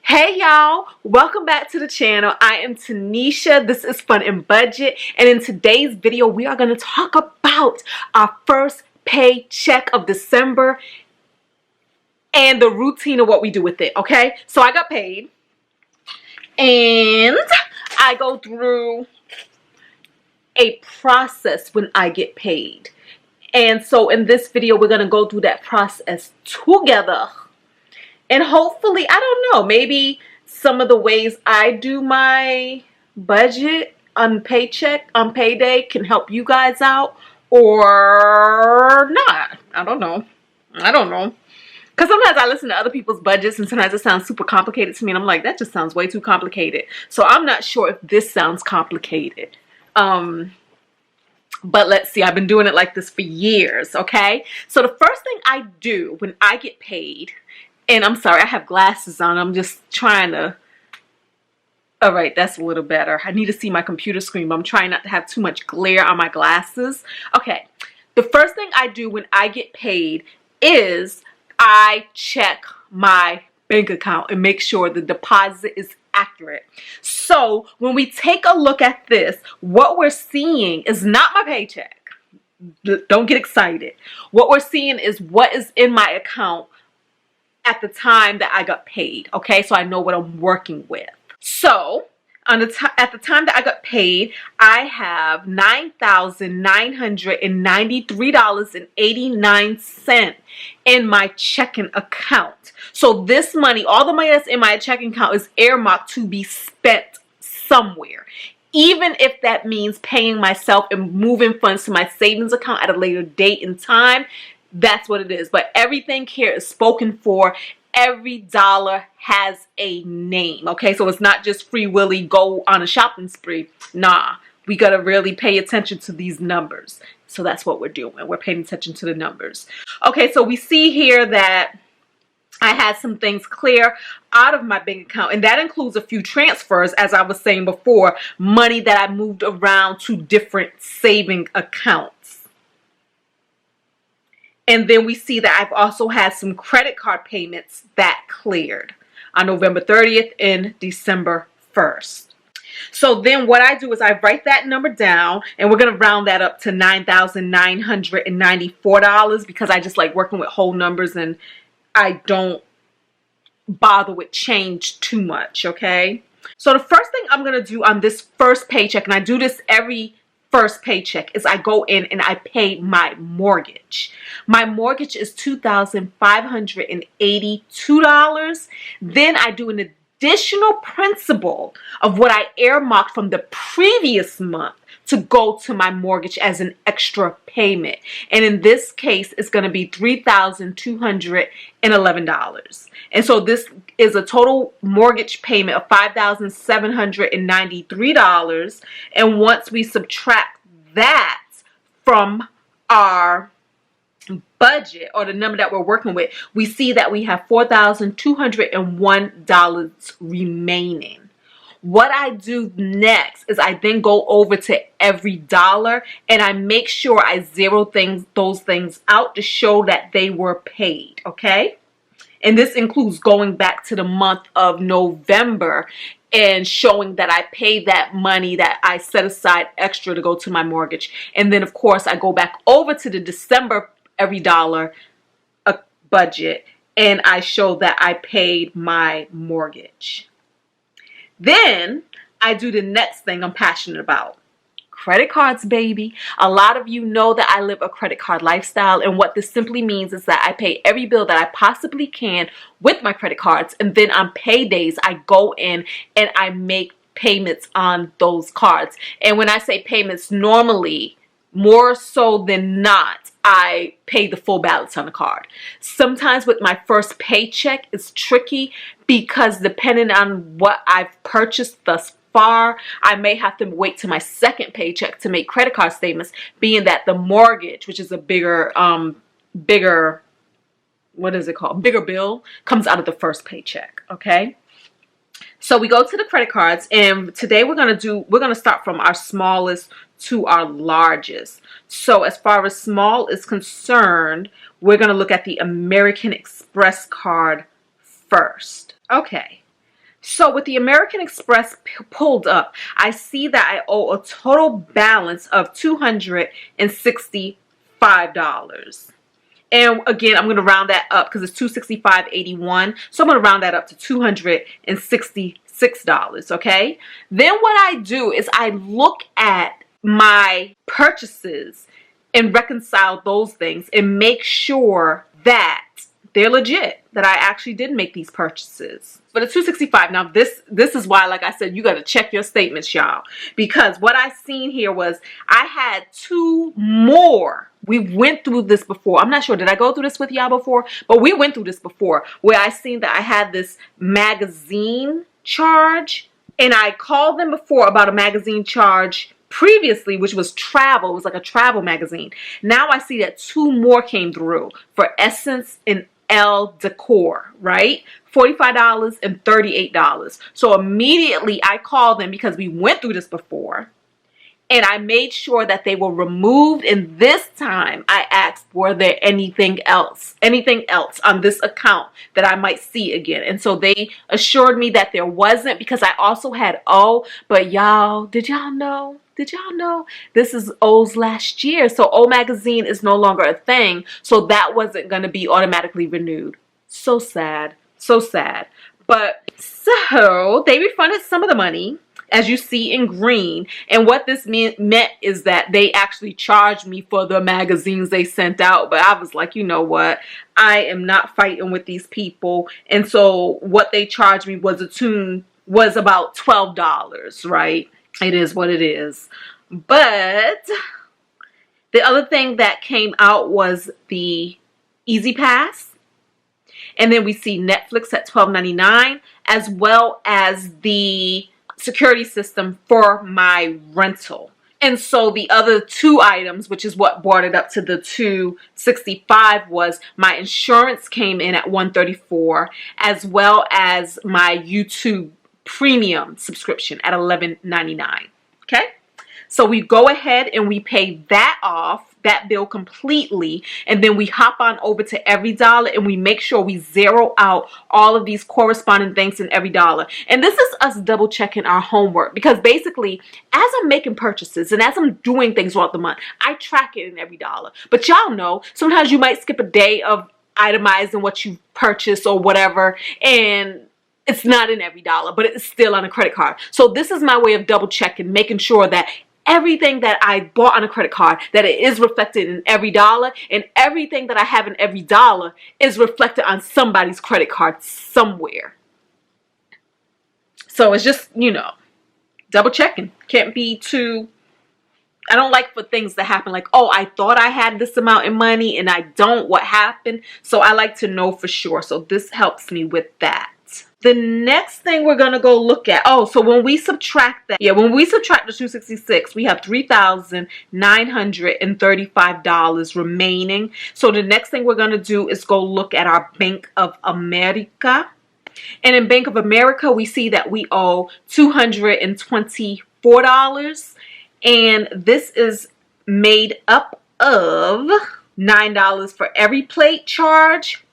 Hey y'all, welcome back to the channel. I am Tanisha. This is Fun and Budget, and in today's video we are going to talk about our first paycheck of December and the routine of what we do with it. Okay, so I got paid and I go through a process when I get paid, and so in this video we're going to go through that process together. And hopefully, I don't know, maybe some of the ways I do my budget on paycheck, on payday can help you guys out or not. I don't know. Because sometimes I listen to other people's budgets and sometimes it sounds super complicated to me. And I'm like, that just sounds way too complicated. So I'm not sure if this sounds complicated. But let's see. I've been doing it like this for years, okay? So the first thing I do when I get paid, and I'm sorry, I have glasses on. I'm just trying to... All right, that's a little better. I need to see my computer screen, but I'm trying not to have too much glare on my glasses. Okay, the first thing I do when I get paid is I check my bank account and make sure the deposit is accurate. So when we take a look at this, what we're seeing is not my paycheck. Don't get excited. What we're seeing is what is in my account at the time that I got paid, okay? So I know what I'm working with. So at the time that I got paid, I have $9,993.89 in my checking account. So this money, all the money that's in my checking account is earmarked to be spent somewhere. Even if that means paying myself and moving funds to my savings account at a later date and time, that's what it is. But everything here is spoken for. Every dollar has a name, okay? So it's not just free willy go on a shopping spree. Nah, we got to really pay attention to these numbers. So that's what we're doing. We're paying attention to the numbers. Okay, so we see here that I had some things clear out of my bank account, and that includes a few transfers, as I was saying before, money that I moved around to different saving accounts. And then we see that I've also had some credit card payments that cleared on November 30th and December 1st. So then what I do is I write that number down, and we're going to round that up to $9,994 because I just like working with whole numbers and I don't bother with change too much, okay? So the first thing I'm going to do on this first paycheck, and I do this every first paycheck, is I go in and I pay my mortgage. My mortgage is $2,582. Then I do an additional principal of what I earmarked from the previous month to go to my mortgage as an extra payment. And in this case, it's going to be $3,211. And so this is a total mortgage payment of $5,793. And once we subtract that from our budget or the number that we're working with, we see that we have $4,201 remaining. What I do next is I then go over to every dollar and I make sure I zero those things out to show that they were paid, okay? And this includes going back to the month of November and showing that I paid that money that I set aside extra to go to my mortgage. And then, of course, I go back over to the December every dollar budget and I show that I paid my mortgage. Then I do the next thing I'm passionate about. Credit cards, baby. A lot of you know that I live a credit card lifestyle, and what this simply means is that I pay every bill that I possibly can with my credit cards, and then on paydays I go in and I make payments on those cards. And when I say payments, normally more so than not, I pay the full balance on the card. Sometimes with my first paycheck, it's tricky because depending on what I've purchased thus far, I may have to wait to my second paycheck to make credit card statements, being that the mortgage, which is a bigger what is it called? Bigger bill, comes out of the first paycheck, okay? So we go to the credit cards, and today we're going to start from our smallest to our largest. So as far as small is concerned, we're going to look at the American Express card first. Okay. So with the American Express pulled up, I see that I owe a total balance of $265. And again, I'm going to round that up because it's $265.81. So I'm going to round that up to $266, okay? Then what I do is I look at my purchases and reconcile those things and make sure that they're legit, that I actually did make these purchases. For the $265, now this is why, like I said, you got to check your statements, y'all. Because what I seen here was I had two more. We went through this before. I'm not sure, did I go through this with y'all before? But we went through this before where I seen that I had this magazine charge. And I called them before about a magazine charge previously, which was travel. It was like a travel magazine. Now I see that two more came through for Essence and Elle Decor, right? $45 and $38. So immediately I called them because we went through this before. And I made sure that they were removed. And this time I asked, were there anything else on this account that I might see again? And so they assured me that there wasn't, because I also had O. But y'all, did y'all know? This is O's last year. So O Magazine is no longer a thing. So that wasn't going to be automatically renewed. So sad. So sad. But so they refunded some of the money, as you see in green. And what this meant is that they actually charged me for the magazines they sent out. But I was like, you know what? I am not fighting with these people. And so what they charged me was about $12, right? It is what it is. But the other thing that came out was the Easy Pass. And then we see Netflix at $12.99, as well as the security system for my rental. And so the other two items, which is what brought it up to the $265, was my insurance came in at $134, as well as my YouTube premium subscription at $11.99. Okay, so we go ahead and we pay that off, that bill completely, and then we hop on over to EveryDollar and we make sure we zero out all of these corresponding things in EveryDollar. And this is us double checking our homework, because basically as I'm making purchases and as I'm doing things throughout the month, I track it in EveryDollar. But y'all know sometimes you might skip a day of itemizing what you purchased or whatever, and it's not in EveryDollar, but it's still on a credit card. So this is my way of double checking, making sure that everything that I bought on a credit card, that it is reflected in EveryDollar, and everything that I have in EveryDollar is reflected on somebody's credit card somewhere. So it's just, you know, double checking. Can't be too, I don't like for things to happen like, oh, I thought I had this amount in money and I don't, what happened? So I like to know for sure. So this helps me with that. The next thing we're going to go look at, so when we subtract that, when we subtract the $266, we have $3,935 remaining. So the next thing we're going to do is go look at our Bank of America. And in Bank of America, we see that we owe $224. And this is made up of $9 for every plate charge.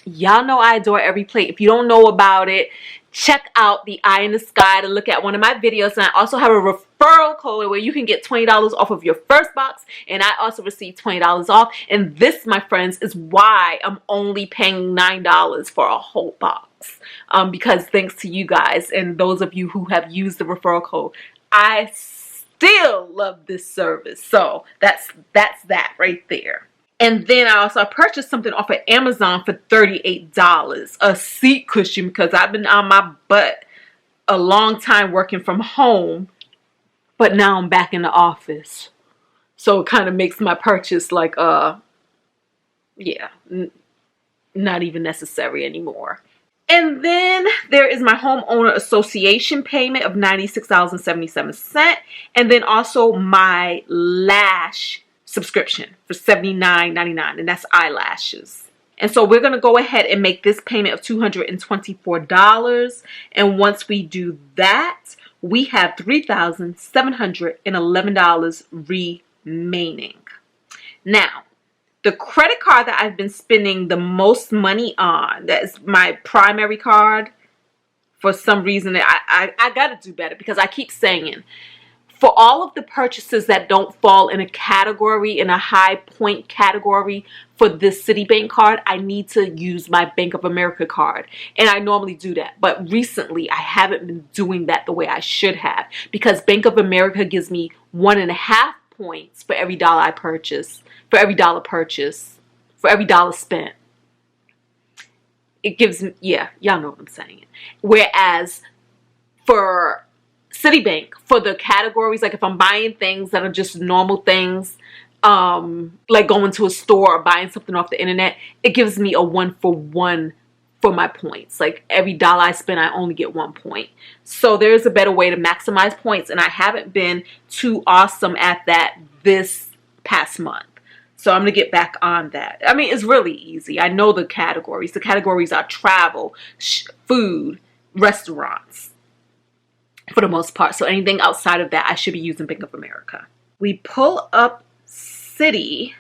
Y'all know I adore Every Plate. If you don't know about it, check out the Eye in the Sky to look at one of my videos. And I also have a referral code where you can get $20 off of your first box. And I also receive $20 off. And this, my friends, is why I'm only paying $9 for a whole box. Because thanks to you guys and those of you who have used the referral code, I still love this service. So that's that right there. And then I purchased something off of Amazon for $38, a seat cushion, because I've been on my butt a long time working from home, but now I'm back in the office. So it kind of makes my purchase like, not even necessary anymore. And then there is my homeowner association payment of $96.77. And then also my lash subscription for $79.99, and that's eyelashes. And so we're going to go ahead and make this payment of $224. And once we do that, we have $3,711 remaining. Now, the credit card that I've been spending the most money on, that is my primary card for some reason I got to do better, because I keep saying, for all of the purchases that don't fall in a category, in a high point category for this Citibank card, I need to use my Bank of America card. And I normally do that. But recently, I haven't been doing that the way I should have, because Bank of America gives me 1.5 points for every dollar I purchase, for every dollar purchase, for every dollar spent. It gives me, yeah, y'all know what I'm saying. Whereas for Citibank, for the categories, like if I'm buying things that are just normal things, like going to a store or buying something off the internet, it gives me a 1-for-1 for my points. Like every dollar I spend, I only get 1 point. So there's a better way to maximize points, and I haven't been too awesome at that this past month. So I'm going to get back on that. I mean, it's really easy. I know the categories. The categories are travel, food, restaurants, for the most part. So anything outside of that, I should be using Bank of America. We pull up Citi,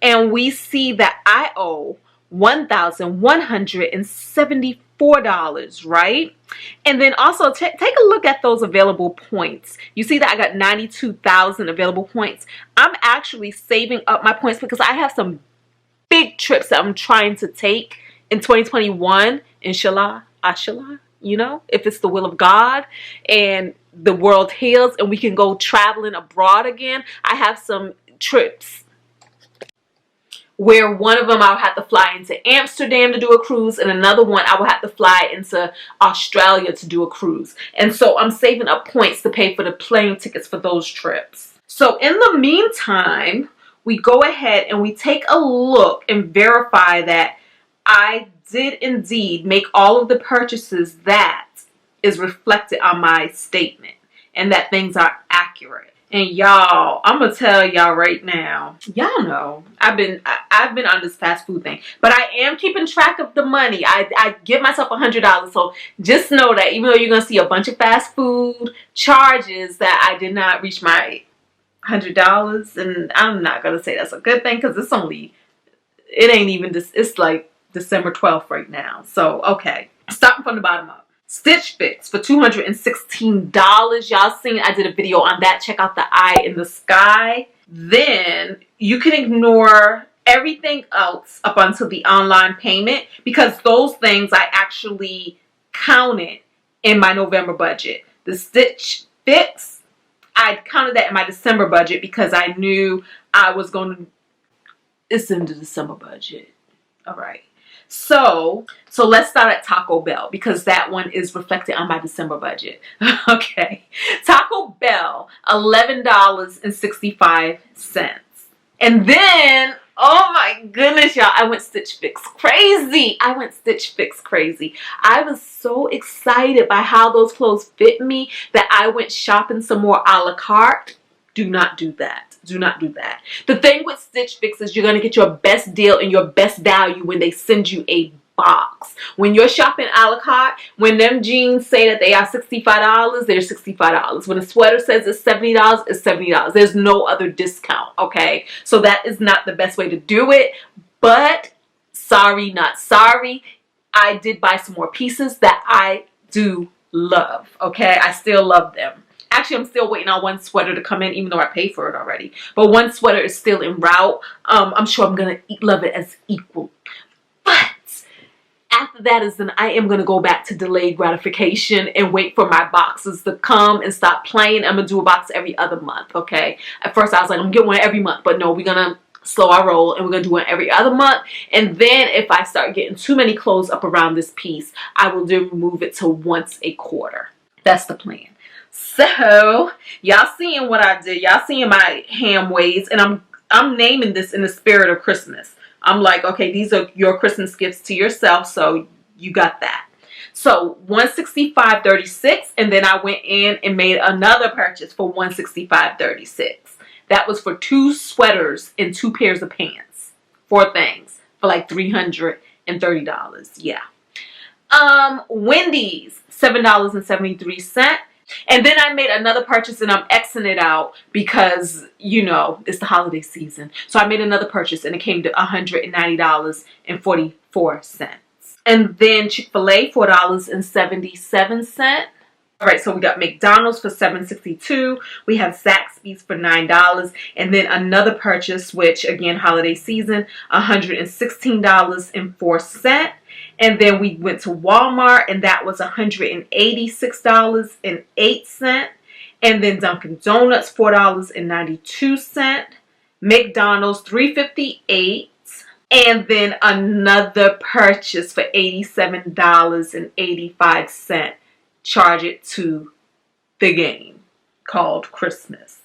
and we see that I owe $1,174, right? And then also take a look at those available points. You see that I got 92,000 available points. I'm actually saving up my points because I have some big trips that I'm trying to take in 2021. Inshallah, Ashallah, you know, if it's the will of God and the world heals and we can go traveling abroad again. I have some trips where one of them I'll have to fly into Amsterdam to do a cruise, and another one I will have to fly into Australia to do a cruise. And so I'm saving up points to pay for the plane tickets for those trips. So in the meantime, we go ahead and we take a look and verify that I did indeed make all of the purchases that is reflected on my statement and that things are accurate. And y'all, I'm gonna tell y'all right now, y'all know I've been on this fast food thing, but I am keeping track of the money. I give myself $100, so just know that even though you're gonna see a bunch of fast food charges, that I did not reach my $100, and I'm not gonna say that's a good thing because it ain't even this. It's like December 12th right now. So okay, starting from the bottom up. Stitch Fix for $216. Y'all seen I did a video on that. Check out the eye in the sky. Then you can ignore everything else up until the online payment, because those things I actually counted in my November budget. The Stitch Fix, I counted that in my December budget because I knew I was going to, it's in the December budget. All right. So let's start at Taco Bell because that one is reflected on my December budget. Okay. Taco Bell, $11.65. And then, oh my goodness, y'all, I went Stitch Fix crazy. I was so excited by how those clothes fit me that I went shopping some more a la carte. Do not do that. Do not do that. The thing with Stitch Fix is you're going to get your best deal and your best value when they send you a box. When you're shopping a la carte, when them jeans say that they are $65, they're $65. When a sweater says it's $70, it's $70. There's no other discount, okay? So that is not the best way to do it. But sorry, not sorry. I did buy some more pieces that I do love, okay? I still love them. Actually, I'm still waiting on one sweater to come in, even though I paid for it already. But one sweater is still en route. I'm sure I'm going to love it as equal. But after that is then I am going to go back to delayed gratification and wait for my boxes to come and stop playing. I'm going to do a box every other month, okay? At first, I was like, I'm going to get one every month. But no, we're going to slow our roll and we're going to do one every other month. And then if I start getting too many clothes up around this piece, I will then move it to once a quarter. That's the plan. So y'all seeing what I did. Y'all seeing my ham ways, and I'm naming this in the spirit of Christmas. I'm like, okay, these are your Christmas gifts to yourself, so you got that. So $165.36, and then I went in and made another purchase for $165.36. That was for 2 sweaters and 2 pairs of pants. 4 things for like $330. Yeah. Wendy's, $7.73. And then I made another purchase, and I'm Xing it out because, you know, it's the holiday season. So I made another purchase, and it came to $190.44. And then Chick-fil-A, $4.77. All right, so we got McDonald's for $7.62. We have Zaxby's for $9. And then another purchase, which again, holiday season, $116.04. And then we went to Walmart, and that was $186.08. And then Dunkin' Donuts, $4.92. McDonald's, $3.58. And then another purchase for $87.85. Charge it to the game called Christmas.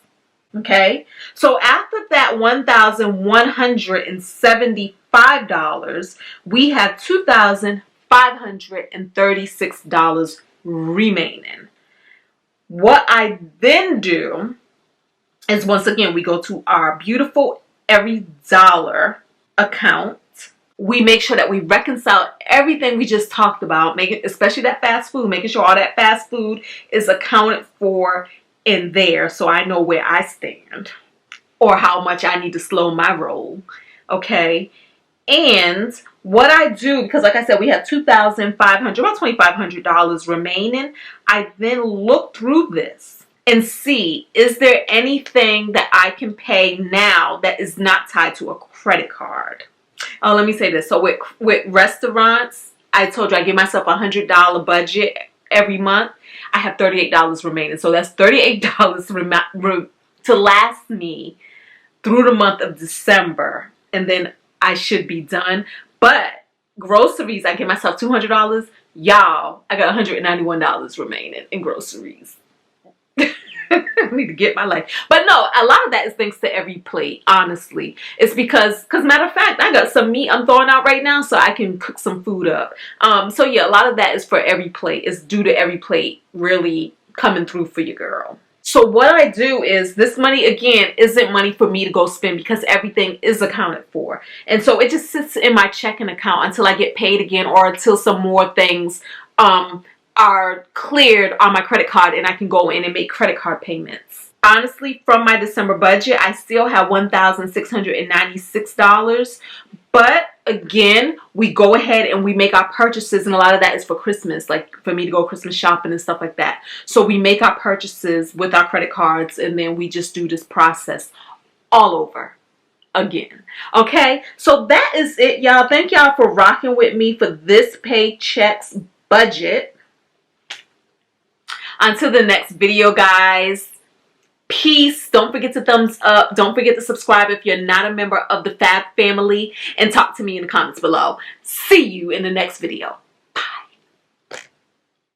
Okay, so after that $1,175, we have $2,536 remaining. What I then do is, once again, we go to our beautiful Every Dollar account. We make sure that we reconcile everything we just talked about, especially that fast food, making sure all that fast food is accounted for in there, so I know where I stand or how much I need to slow my roll. Okay, and what I do, because like I said, we have $2,500, about $2,500 remaining. I then look through this and see, is there anything that I can pay now that is not tied to a credit card? Oh, let me say this. So with restaurants, I told you I give myself a $100 budget every month. I have $38 remaining. So that's $38 to last me through the month of December. And then I should be done. But groceries, I give myself $200. Y'all, I got $191 remaining in groceries. I need to get my life. But no, a lot of that is thanks to Every Plate, honestly. It's because matter of fact, I got some meat I'm throwing out right now so I can cook some food up. So yeah, a lot of that is for Every Plate. It's due to Every Plate really coming through for your girl. So what I do is, this money, again, isn't money for me to go spend because everything is accounted for. And so it just sits in my checking account until I get paid again, or until some more things are cleared on my credit card and I can go in and make credit card payments. Honestly, from my December budget, I still have $1,696. But again, we go ahead and we make our purchases, and a lot of that is for Christmas, like for me to go Christmas shopping and stuff like that. So we make our purchases with our credit cards, and then we just do this process all over again. Okay, so that is it, y'all. Thank y'all for rocking with me for this Paycheck's budget. Until the next video, guys, peace. Don't forget to thumbs up. Don't forget to subscribe if you're not a member of the Fab family, and talk to me in the comments below. See you in the next video.